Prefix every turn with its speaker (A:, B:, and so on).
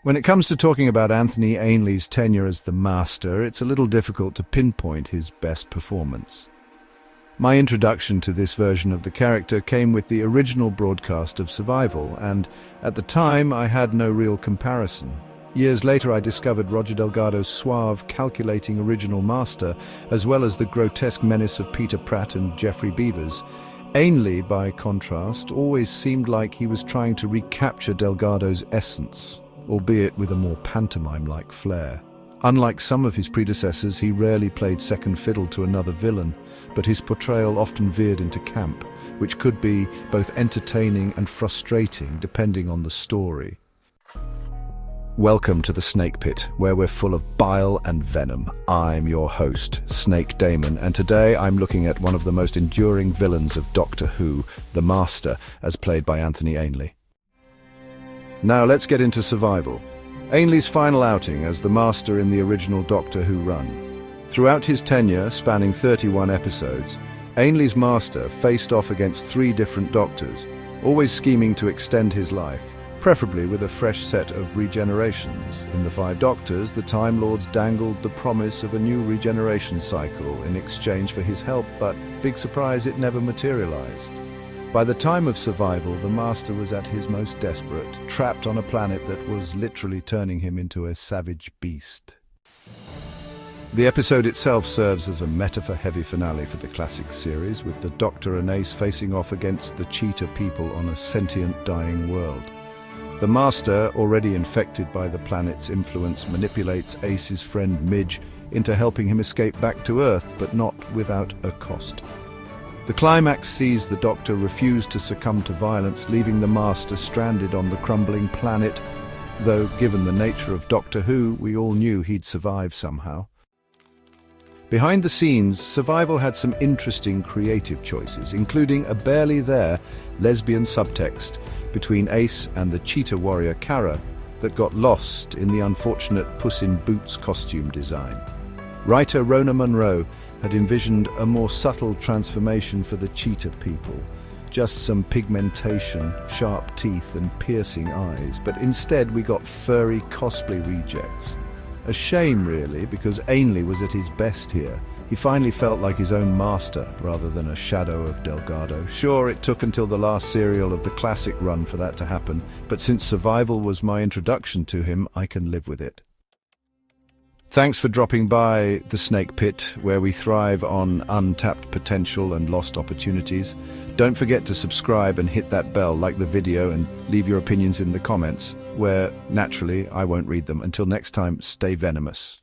A: When it comes to talking about Anthony Ainley's tenure as the Master, it's a little difficult to pinpoint his best performance. My introduction to this version of the character came with the original broadcast of Survival, and at the time I had no real comparison. Years later I discovered Roger Delgado's suave, calculating original Master, as well as the grotesque menace of Peter Pratt and Geoffrey Beevers. Ainley, by contrast, always seemed like he was trying to recapture Delgado's essence, albeit with a more pantomime-like flair. Unlike some of his predecessors, he rarely played second fiddle to another villain, but his portrayal often veered into camp, which could be both entertaining and frustrating depending on the story. Welcome to the Snake Pit, where we're full of bile and venom. I'm your host, Snake Damon, and today I'm looking at one of the most enduring villains of Doctor Who, the Master, as played by Anthony Ainley. Now let's get into Survival. Ainley's final outing as the Master in the original Doctor Who run. Throughout his tenure, spanning 31 episodes, Ainley's Master faced off against 3 different Doctors, always scheming to extend his life, preferably with a fresh set of regenerations. In the 5 Doctors, the Time Lords dangled the promise of a new regeneration cycle in exchange for his help, but, big surprise, it never materialized. By the time of Survival, the Master was at his most desperate, trapped on a planet that was literally turning him into a savage beast. The episode itself serves as a metaphor-heavy finale for the classic series, with the Doctor and Ace facing off against the cheetah people on a sentient, dying world. The Master, already infected by the planet's influence, manipulates Ace's friend Midge into helping him escape back to Earth, but not without a cost. The climax sees the Doctor refuse to succumb to violence, leaving the Master stranded on the crumbling planet, though given the nature of Doctor Who, we all knew he'd survive somehow. Behind the scenes, Survival had some interesting creative choices, including a barely there lesbian subtext between Ace and the cheetah warrior Kara that got lost in the unfortunate Puss in Boots costume design. Writer Rona Munro had envisioned a more subtle transformation for the cheetah people, just some pigmentation, sharp teeth and piercing eyes, but instead we got furry cosplay rejects. A shame really, because Ainley was at his best here. He finally felt like his own Master rather than a shadow of Delgado. Sure, it took until the last serial of the classic run for that to happen, but since Survival was my introduction to him, I can live with it. Thanks for dropping by the Snake Pit, where we thrive on untapped potential and lost opportunities. Don't forget to subscribe and hit that bell, like the video, and leave your opinions in the comments, where, naturally, I won't read them. Until next time, stay venomous.